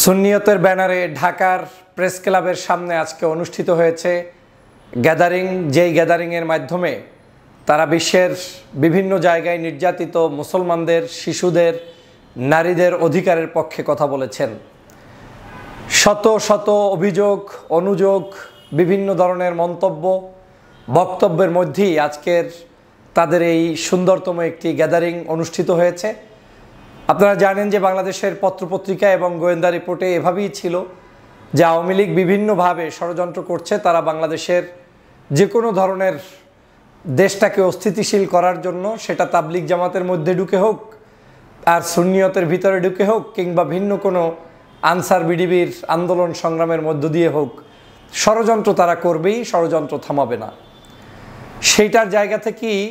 সুন্নিয়তের ব্যানারে ঢাকার প্রেস ক্লাবের সামনে আজকে অনুষ্ঠিত হয়েছে গ্যাদারিং। যেই গ্যাদারিংয়ের মাধ্যমে তারা বিশ্বের বিভিন্ন জায়গায় নির্যাতিত মুসলমানদের, শিশুদের, নারীদের অধিকারের পক্ষে কথা বলেছেন। শত শত অভিযোগ, অনুযোগ, বিভিন্ন ধরনের মন্তব্য, বক্তব্যের মধ্যেই আজকের তাদের এই সুন্দরতম একটি গ্যাদারিং অনুষ্ঠিত হয়েছে। আপনারা জানেন যে বাংলাদেশের পত্রপত্রিকা এবং গোয়েন্দা রিপোর্টে এভাবেই ছিল যে আওয়ামী লীগ বিভিন্নভাবে ষড়যন্ত্র করছে। তারা বাংলাদেশের যে কোনো ধরনের দেশটাকে অস্থিতিশীল করার জন্য, সেটা তাবলিগ জামাতের মধ্যে ঢুকে হোক আর সুন্নিয়তের ভিতরে ঢুকে হোক, কিংবা ভিন্ন কোনো আনসার বিডিবির আন্দোলন সংগ্রামের মধ্য দিয়ে হোক, ষড়যন্ত্র তারা করবেই, ষড়যন্ত্র থামাবে না। সেইটার জায়গা থেকেই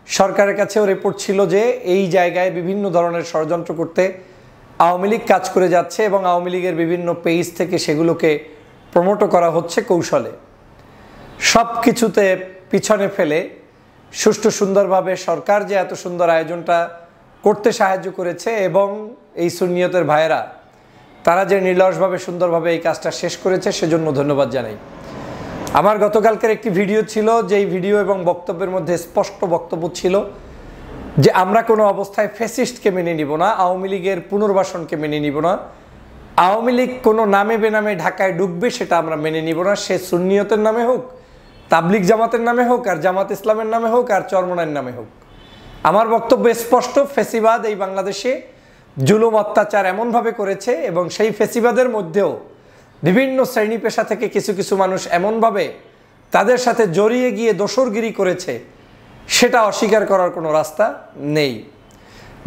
সরকারের কাছেও রিপোর্ট ছিল যে এই জায়গায় বিভিন্ন ধরনের ষড়যন্ত্র করতে আওয়ামী লীগ কাজ করে যাচ্ছে এবং আওয়ামী লীগের বিভিন্ন পেজ থেকে সেগুলোকে প্রমোটও করা হচ্ছে কৌশলে। সব কিছুতে পিছনে ফেলে সুষ্ঠু সুন্দরভাবে সরকার যে এত সুন্দর আয়োজনটা করতে সাহায্য করেছে এবং এই সুন্নিয়তের ভাইয়েরা তারা যে নির্লসভাবে সুন্দরভাবে এই কাজটা শেষ করেছে, সেজন্য ধন্যবাদ জানাই। আমার গতকালকের একটি ভিডিও ছিল, যেই ভিডিও এবং বক্তব্যের মধ্যে স্পষ্ট বক্তব্য ছিল যে আমরা কোনো অবস্থায় ফ্যাসিস্টকে মেনে নিব না, আওয়ামী লীগের পুনর্বাসনকে মেনে নিব না, আওয়ামী লীগ কোনো নামে বেনামে ঢাকায় ঢুকবে সেটা আমরা মেনে নিব না। সে সুন্নিয়তের নামে হোক, তাবলিগ জামাতের নামে হোক, আর জামাত ইসলামের নামে হোক, আর চরমনাইয়ের নামে হোক। আমার বক্তব্য স্পষ্ট, ফ্যাসিবাদ এই বাংলাদেশে জুলুম অত্যাচার এমনভাবে করেছে এবং সেই ফ্যাসিবাদের মধ্যেও বিভিন্ন শ্রেণী পেশা থেকে কিছু কিছু মানুষ এমনভাবে তাদের সাথে জড়িয়ে গিয়ে দোসরগিরি করেছে, সেটা অস্বীকার করার কোনো রাস্তা নেই।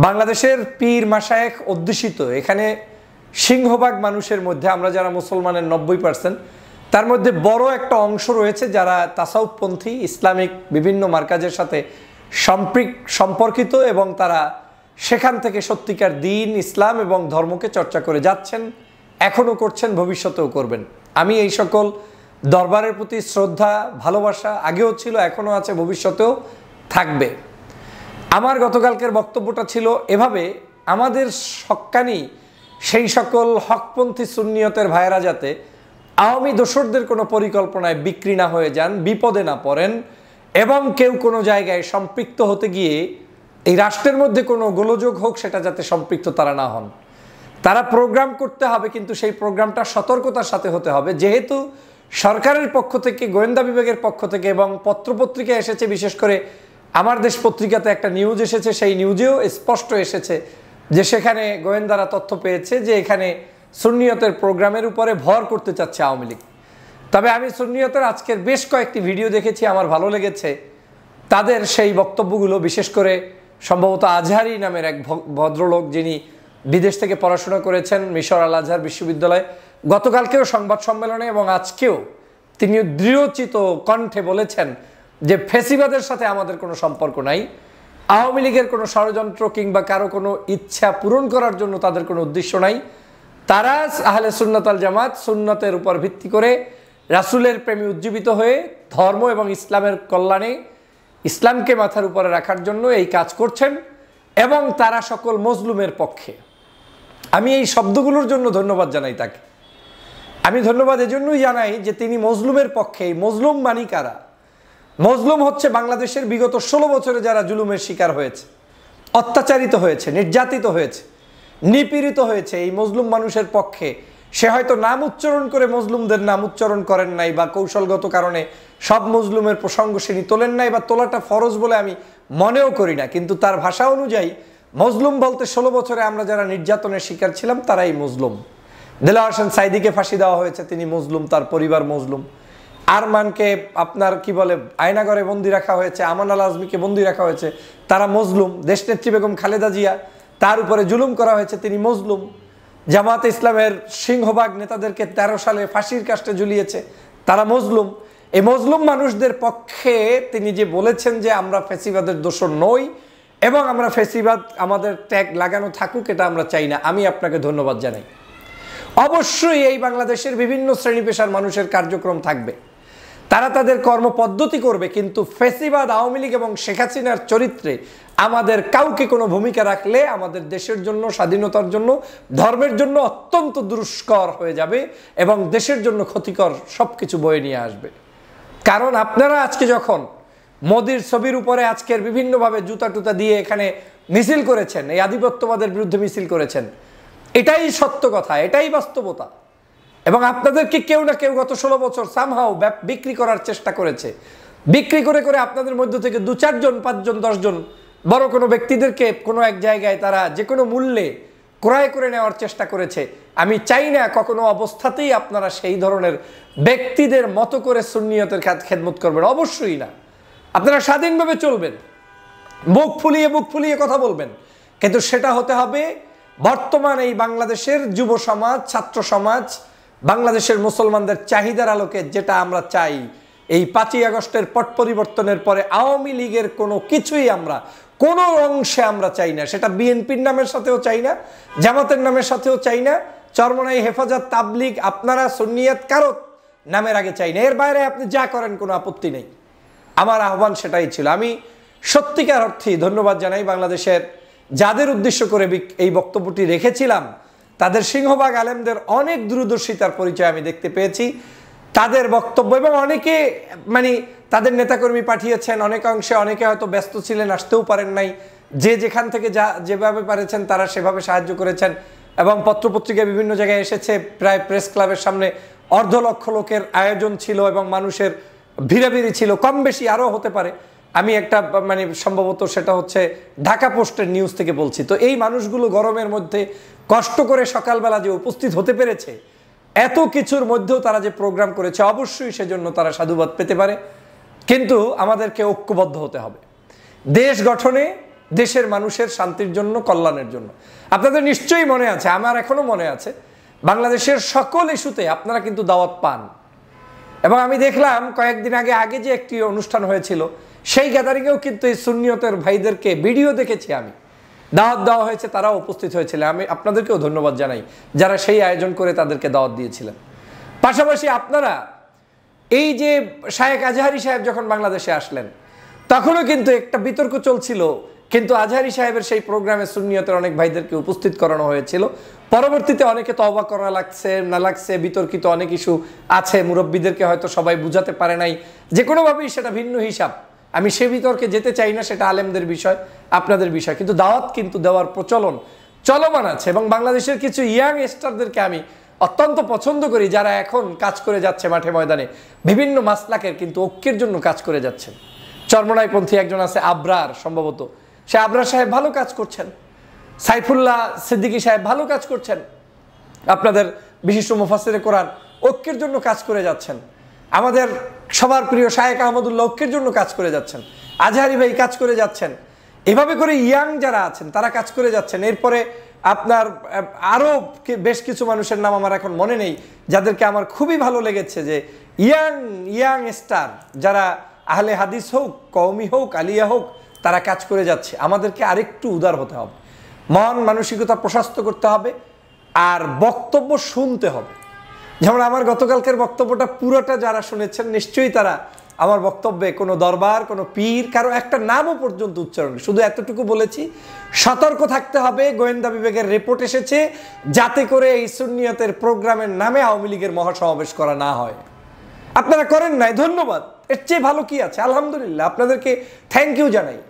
বাংলাদেশের পীর মাশায়েখ অধ্যুষিত এখানে সিংহভাগ মানুষের মধ্যে, আমরা যারা মুসলমানের 90%, তার মধ্যে বড় একটা অংশ রয়েছে যারা তাসাউফপন্থী ইসলামিক বিভিন্ন মার্কাজের সাথে সম্পর্কিত এবং তারা সেখান থেকে সত্যিকার দিন, ইসলাম এবং ধর্মকে চর্চা করে যাচ্ছেন, এখনও করছেন, ভবিষ্যতেও করবেন। আমি এই সকল দরবারের প্রতি শ্রদ্ধা, ভালোবাসা আগেও ছিল, এখনও আছে, ভবিষ্যতেও থাকবে। আমার গতকালকের বক্তব্যটা ছিল এভাবে, আমাদের হক্কানি সেই সকল হকপন্থী সুন্নিয়তের ভাইয়েরা যাতে আওয়ামী দোসরদের কোনো পরিকল্পনায় বিক্রি না হয়ে যান, বিপদে না পড়েন এবং কেউ কোনো জায়গায় সম্পৃক্ত হতে গিয়ে এই রাষ্ট্রের মধ্যে কোনো গোলযোগ হোক, সেটা যাতে সম্পৃক্ত তারা না হন। তারা প্রোগ্রাম করতে হবে, কিন্তু সেই প্রোগ্রামটা সতর্কতার সাথে হতে হবে। যেহেতু সরকারের পক্ষ থেকে, গোয়েন্দা বিভাগের পক্ষ থেকে এবং পত্রপত্রিকা এসেছে, বিশেষ করে আমার দেশ পত্রিকাতে একটা নিউজ এসেছে, সেই নিউজেও স্পষ্ট এসেছে যে সেখানে গোয়েন্দারা তথ্য পেয়েছে যে এখানে সুন্নিয়তের প্রোগ্রামের উপরে ভর করতে চাচ্ছে আওয়ামী লীগ। তবে আমি সুন্নিয়তের আজকের বেশ কয়েকটি ভিডিও দেখেছি, আমার ভালো লেগেছে তাদের সেই বক্তব্যগুলো। বিশেষ করে সম্ভবত আজহারি নামের এক ভদ্রলোক, যিনি বিদেশ থেকে পড়াশোনা করেছেন মিশর আল আজহার বিশ্ববিদ্যালয়ে, গতকালকেও সংবাদ সম্মেলনে এবং আজকেও তিনি দৃঢ়চিত কণ্ঠে বলেছেন যে ফ্যাসিবাদের সাথে আমাদের কোনো সম্পর্ক নাই, আওয়ামী লীগের কোনো ষড়যন্ত্র কিংবা কারো কোনো ইচ্ছা পূরণ করার জন্য তাদের কোনো উদ্দেশ্য নাই। তারা আহলে সুন্নাত আল জামাত, সুন্নতের উপর ভিত্তি করে রাসূলের প্রেমে উজ্জীবিত হয়ে ধর্ম এবং ইসলামের কল্যাণে, ইসলামকে মাথার উপরে রাখার জন্য এই কাজ করছেন এবং তারা সকল মজলুমের পক্ষে। আমি এই শব্দগুলোর জন্য ধন্যবাদ জানাই তাকে। আমি ধন্যবাদ এজন্যই জানাই যে তিনি মজলুমের পক্ষে। এই মজলুম মানি কারা? মজলুম হচ্ছে বাংলাদেশের বিগত 16 বছরে যারা জুলুমের শিকার হয়েছে, অত্যাচারিত হয়েছে, নির্যাতিত হয়েছে, নিপীড়িত হয়েছে, এই মজলুম মানুষের পক্ষে। সে হয়তো নাম উচ্চারণ করে মজলুমদের নাম উচ্চারণ করেন নাই, বা কৌশলগত কারণে সব মজলুমের প্রসঙ্গ তিনি তোলেন নাই, বা তোলাটা ফরজ বলে আমি মনেও করি না, কিন্তু তার ভাষা অনুযায়ী মজলুম বলতে 16 বছরে আমরা যারা নির্যাতনের শিকার ছিলাম তারাই মজলুম। দেলোয়ার হোসেন সাঈদীকে ফাঁসি দেওয়া হয়েছে, তিনি মজলুম, তার পরিবার মজলুম। আরমানকে আপনার কি বলে আয়নাগরে বন্দি রাখা হয়েছে, আমান আল আজমিকে বন্দি রাখা হয়েছে, তারা মজলুম। দেশনেত্রী বেগম খালেদা জিয়া, তার উপরে জুলুম করা হয়েছে, তিনি মজলুম। জামাতে ইসলামের সিংহভাগ নেতাদেরকে 13 সালে ফাঁসির কাস্টে ঝুলিয়েছে, তারা মজলুম। এই মজলুম মানুষদের পক্ষে তিনি যে বলেছেন যে আমরা ফ্যাসিবাদের দোষর নই এবং আমরা ফ্যাসিবাদ আমাদের ট্যাগ লাগানো থাকুক, এটা আমরা চাই না। আমি আপনাকে ধন্যবাদ জানাই। অবশ্যই এই বাংলাদেশের বিভিন্ন শ্রেণী পেশার মানুষের কার্যক্রম থাকবে, তারা তাদের কর্মপদ্ধতি করবে, কিন্তু ফ্যাসিবাদ, আওয়ামী লীগ এবং শেখ হাসিনার চরিত্রে আমাদের কাউকে কোনো ভূমিকা রাখলে আমাদের দেশের জন্য, স্বাধীনতার জন্য, ধর্মের জন্য অত্যন্ত দুষ্কর হয়ে যাবে এবং দেশের জন্য ক্ষতিকর সব কিছু বয়ে নিয়ে আসবে। কারণ আপনারা আজকে যখন মোদির ছবির উপরে আজকের বিভিন্নভাবে জুতা টুতা দিয়ে এখানে মিছিল করেছেন, এই আধিপত্যবাদের বিরুদ্ধে মিছিল করেছেন, এটাই সত্য কথা, এটাই বাস্তবতা। এবং আপনাদেরকে কেউ না কেউ গত 16 বছর সামহাও বিক্রি করার চেষ্টা করেছে। বিক্রি করে করে আপনাদের মধ্য থেকে 2-4 জন, 5 জন, 10 জন বড় কোনো ব্যক্তিদেরকে কোনো এক জায়গায় তারা যে কোনো মূল্যে ক্রয় করে নেওয়ার চেষ্টা করেছে। আমি চাই না কখনো অবস্থাতেই আপনারা সেই ধরনের ব্যক্তিদের মতো করে সুন্নিয়তের খেদমত করবেন, অবশ্যই না। আপনারা স্বাধীনভাবে চলবেন, বুক ফুলিয়ে কথা বলবেন, কিন্তু সেটা হতে হবে বর্তমান এই বাংলাদেশের যুব সমাজ, ছাত্র সমাজ, বাংলাদেশের মুসলমানদের চাহিদার আলোকে। যেটা আমরা চাই, এই 5ই আগস্টের পট পরিবর্তনের পরে আওয়ামী লীগের কোনো কিছুই আমরা কোনো অংশে আমরা চাই না। সেটা বিএনপির নামের সাথেও চাই না, জামাতের নামের সাথেও চাই না, চরমনাই, হেফাজত, তাবলিগ, আপনারা সুন্নিয়ত কারো নামের আগে চাই না। এর বাইরে আপনি যা করেন কোনো আপত্তি নেই। আমার আহ্বান সেটাই ছিল। আমি সত্যিকার অর্থেই ধন্যবাদ জানাই বাংলাদেশের যাদের উদ্দেশ্য করে এই বক্তব্যটি রেখেছিলাম, তাদের সিংহভাগ আলেমদের অনেক দূরদর্শিতার পরিচয় আমি দেখতে পেয়েছি। তাদের বক্তব্য এবং অনেকে তাদের নেতাকর্মী পাঠিয়েছেন, অনেকাংশে অনেকে হয়তো ব্যস্ত ছিলেন, আসতেও পারেন নাই, যে যেখান থেকে যেভাবে পারেছেন তারা সেভাবে সাহায্য করেছেন। এবং পত্রপত্রিকায় বিভিন্ন জায়গায় এসেছে, প্রায় প্রেস ক্লাবের সামনে 1.5 লক্ষ লোকের আয়োজন ছিল এবং মানুষের ভিড়াভিড়ি ছিল, কম বেশি আরও হতে পারে। আমি একটা সম্ভবত সেটা হচ্ছে ঢাকা পোস্টের নিউজ থেকে বলছি। তো এই মানুষগুলো গরমের মধ্যে কষ্ট করে সকালবেলা যে উপস্থিত হতে পেরেছে, এত কিছুর মধ্যেও তারা যে প্রোগ্রাম করেছে, অবশ্যই সেজন্য তারা সাধুবাদ পেতে পারে। কিন্তু আমাদেরকে ঐক্যবদ্ধ হতে হবে দেশ গঠনে, দেশের মানুষের শান্তির জন্য, কল্যাণের জন্য। আপনাদের নিশ্চয়ই মনে আছে, আমার এখনো মনে আছে, বাংলাদেশের সকল ইস্যুতে আপনারা কিন্তু দাওয়াত পান। এবং আমি দেখলাম কয়েকদিন আগে যে একটি অনুষ্ঠান হয়েছিল, সেই গ্যাদারিংয়েও কিন্তু এই সুন্নিয়তের ভাইদেরকে ভিডিও দেখেছি আমি, দাওয়াত দেওয়া হয়েছে, তারাও উপস্থিত হয়েছিলেন। আমি আপনাদেরকেও ধন্যবাদ জানাই যারা সেই আয়োজন করে তাদেরকে দাওয়াত দিয়েছিলেন। পাশাপাশি আপনারা এই যে শায়েখ আজহারি সাহেব যখন বাংলাদেশে আসলেন, তখনও কিন্তু একটা বিতর্ক চলছিল, কিন্তু আজহারি সাহেবের সেই প্রোগ্রামে সুন্নিয়তের অনেক ভাইদেরকে উপস্থিত করানো হয়েছিল। পরবর্তীতে অনেকে তওবা করা লাগছে না লাগছে, বিতর্কিত অনেক ইস্যু আছে, মুরব্বীদেরকে হয়তো সবাই বুঝাতে পারে নাই, যে কোনোভাবেই সেটা ভিন্ন হিসাব। আমি সে বিতর্কে যেতে চাই না, সেটা আলেমদের বিষয়, আপনাদের বিষয়। কিন্তু দাওয়াত কিন্তু দেওয়ার প্রচলন চলমান আছে। এবং বাংলাদেশের কিছু ইয়াং স্টারদেরকে আমি অত্যন্ত পছন্দ করি, যারা এখন কাজ করে যাচ্ছে মাঠে ময়দানে, বিভিন্ন মাসলাকের কিন্তু ঐক্যের জন্য কাজ করে যাচ্ছেন। চরমনাইপন্থী একজন আছে আবরার, সম্ভবত সে আবরার সাহেব ভালো কাজ করছেন, সাইফুল্লাহ সিদ্দিকী সাহেব ভালো কাজ করছেন, আপনাদের বিশিষ্ট মুফাসসিরে কোরআন ঐক্যের জন্য কাজ করে যাচ্ছেন, আমাদের সবার প্রিয় শায়েখ আহমদুল্লাহ ঐক্যের জন্য কাজ করে যাচ্ছেন, আজহারি ভাই কাজ করে যাচ্ছেন। এভাবে করে ইয়াং যারা আছেন তারা কাজ করে যাচ্ছেন। এরপরে আপনার আরও বেশ কিছু মানুষের নাম আমার এখন মনে নেই, যাদেরকে আমার খুবই ভালো লেগেছে, যে ইয়াং স্টার যারা আহলে হাদিস হোক, কওমি হোক, আলিয়া হোক, তারা কাজ করে যাচ্ছে। আমাদেরকে আরেকটু উদার হতে হবে, মন মানসিকতা প্রশস্ত করতে হবে, আর বক্তব্য শুনতে হবে। যেমন আমার গতকালকের বক্তব্যটা পুরোটা যারা শুনেছেন, নিশ্চয়ই তারা আমার বক্তব্যে কোনো দরবার, কোনো পীর, কারো একটা নামও পর্যন্ত উচ্চারণ, শুধু এতটুকু বলেছি, সতর্ক থাকতে হবে। গোয়েন্দা বিভাগের রিপোর্ট এসেছে, যাতে করে এই সুন্নিয়তের প্রোগ্রামের নামে আওয়ামী লীগের মহাসমাবেশ করা না হয়। আপনারা করেন নাই, ধন্যবাদ, এর চেয়ে ভালো কি আছে? আলহামদুলিল্লাহ, আপনাদেরকে থ্যাংক ইউ জানাই।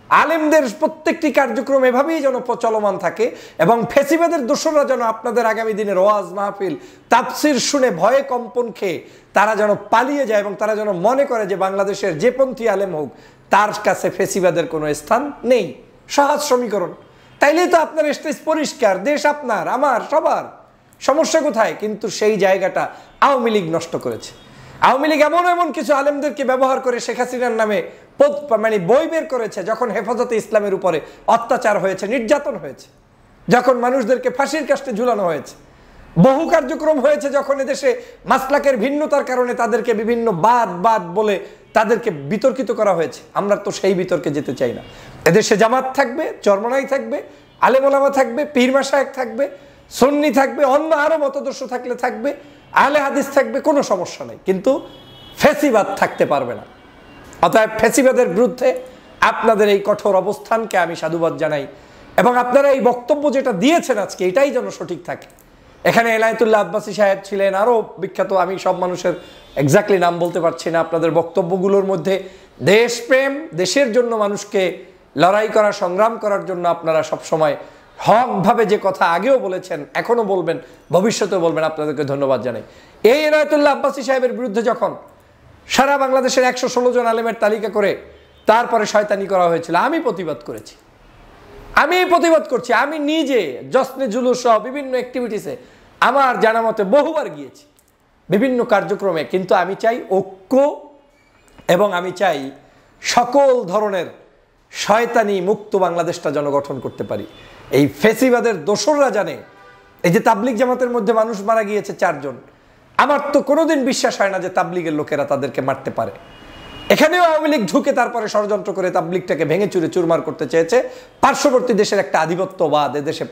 আলেমদের প্রত্যেকটি কার্যক্রম এভাবেই যেন চলমান থাকে, এবং ফেসিবাদের দোসররা যেন আপনাদের আগামী দিনের ওয়াজ মাহফিল তাফসির শুনে ভয়ে কম্পন খেয়ে তারা যেন পালিয়ে যায়, এবং তারা যেন মনে করে যে বাংলাদেশের যে পন্থী আলেম হোক তার কাছে ফেসিবাদের কোনো স্থান নেই। সহজ সমীকরণ। তাইলেই তো আপনার স্টেজ পরিষ্কার, দেশ আপনার, আমার, সবার। সমস্যা কোথায়? কিন্তু সেই জায়গাটা আওয়ামী লীগ নষ্ট করেছে। আওয়ামী লীগ এমন কিছু আলেমদেরকে ব্যবহার করে শেখ হাসিনার নামে বই বের করেছে, যখন হেফাজতে ইসলামের উপরে অত্যাচার হয়েছে, নির্যাতন হয়েছে, যখন মানুষদেরকে ফাঁসির কাস্টে ঝুলানো হয়েছে, বহু কার্যক্রম হয়েছে, যখন এদেশে মাসলাকের ভিন্নতার কারণে তাদেরকে বিভিন্ন বাদ বলে তাদেরকে বিতর্কিত করা হয়েছে। আমরা তো সেই বিতর্কে যেতে চাই না। এদেশে জামাত থাকবে, চরমনাই থাকবে, আলেম ওলামা থাকবে, পীর মাশায়েখ থাকবে, সুন্নি থাকবে, অন্য আরো মতাদর্শ থাকলে থাকবে, আহলে হাদিস থাকবে, কোনো সমস্যা নেই। কিন্তু ফ্যাসিবাদ থাকতে পারবে না। অতএব ফ্যাসিবাদের বিরুদ্ধে আপনাদের এই কঠোর অবস্থানকে আমি সাধুবাদ জানাই, এবং আপনারা এই বক্তব্য যেটা দিয়েছেন আজকে এটাই যেন সঠিক থাকে। এখানে এনায়েতুল্লাহ আব্বাসী সাহেব ছিলেন, আরও বিখ্যাত, আমি সব মানুষের এক্স্যাক্টলি নাম বলতে পারছি না। আপনাদের বক্তব্যগুলোর মধ্যে দেশপ্রেম, দেশের জন্য মানুষকে লড়াই করা, সংগ্রাম করার জন্য আপনারা সবসময় হকভাবে যে কথা আগেও বলেছেন, এখনও বলবেন, ভবিষ্যতেও বলবেন, আপনাদেরকে ধন্যবাদ জানাই। এই এনায়েতুল্লাহ আব্বাসী সাহেবের বিরুদ্ধে যখন সারা বাংলাদেশের 116 জন আলেমের তালিকা করে তারপরে শয়তানি করা হয়েছিল, আমি প্রতিবাদ করেছি, আমি প্রতিবাদ করছি। আমি নিজে জশ্নে জুলুস সহ বিভিন্ন অ্যাক্টিভিটিসে আমার জানা মতে বহুবার গিয়েছি, বিভিন্ন কার্যক্রমে। কিন্তু আমি চাই ঐক্য, এবং আমি চাই সকল ধরনের শয়তানি মুক্ত বাংলাদেশটা যেন গঠন করতে পারি। এই ফেসিবাদের দোসররা জানে, এই যে তাবলিগ জামাতের মধ্যে মানুষ মারা গিয়েছে 4 জন, আমার তো কোনোদিন বিশ্বাস হয় না যে তাবলিগের লোকেরা তাদেরকে মারতে পারে। এখানেও আওয়ামী লীগ ঢুকে তারপরে ষড়যন্ত্র করে তাবলিগটাকে ভেঙে চুরে চুরমার করতে চেয়েছে, পার্শ্ববর্তী দেশের একটা আধিপত্যবাদ এদেশে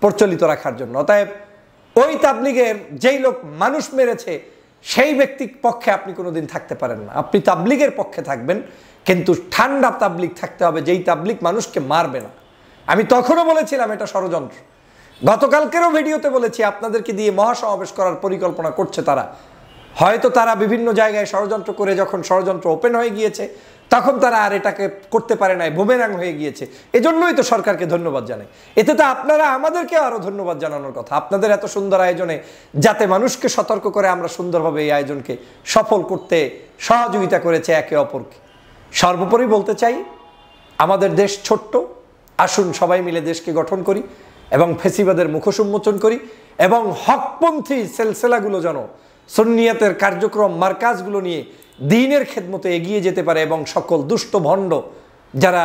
প্রচলিত রাখার জন্য। অতএব ওই তাবলিগের যেই লোক মানুষ মেরেছে সেই ব্যক্তির পক্ষে আপনি কোনোদিন থাকতে পারেন না। আপনি তাবলিগের পক্ষে থাকবেন, কিন্তু ঠান্ডা তাবলিগ থাকতে হবে, যেই তাবলিগ মানুষকে মারবে না। আমি তখনও বলেছিলাম এটা ষড়যন্ত্র, গতকালকেরও ভিডিওতে বলেছি, আপনাদেরকে দিয়ে মহাসমাবেশ করার পরিকল্পনা করছে তারা। হয়তো তারা বিভিন্ন জায়গায় ষড়যন্ত্র করে যখন ষড়যন্ত্র ওপেন হয়ে গিয়েছে তখন তারা আর এটাকে করতে পারে নাই, বুমেরাং হয়ে গিয়েছে। এজন্যই তো সরকারকে ধন্যবাদ জানাই। এতে তো আপনারা আমাদেরকে আরও ধন্যবাদ জানানোর কথা, আপনাদের এত সুন্দর আয়োজনে, যাতে মানুষকে সতর্ক করে আমরা সুন্দরভাবে এই আয়োজনকে সফল করতে সহযোগিতা করেছে একে অপরকে। সর্বোপরি বলতে চাই, আমাদের দেশ ছোট্ট, আসুন সবাই মিলে দেশকে গঠন করি এবং ফেসিবাদের মুখোশ উন্মোচন করি, এবং হকপন্থী সেলসেলাগুলো যেন সুন্নিয়াতের কার্যক্রম মার্কাজগুলো নিয়ে দ্বীনের খেদমতে এগিয়ে যেতে পারে, এবং সকল দুষ্ট ভণ্ড যারা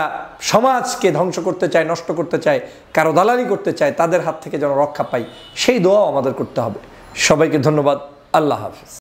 সমাজকে ধ্বংস করতে চায়, নষ্ট করতে চায়, কারো দালালি করতে চায়, তাদের হাত থেকে যেন রক্ষা পাই, সেই দোয়াও আমাদের করতে হবে। সবাইকে ধন্যবাদ। আল্লাহ হাফেজ।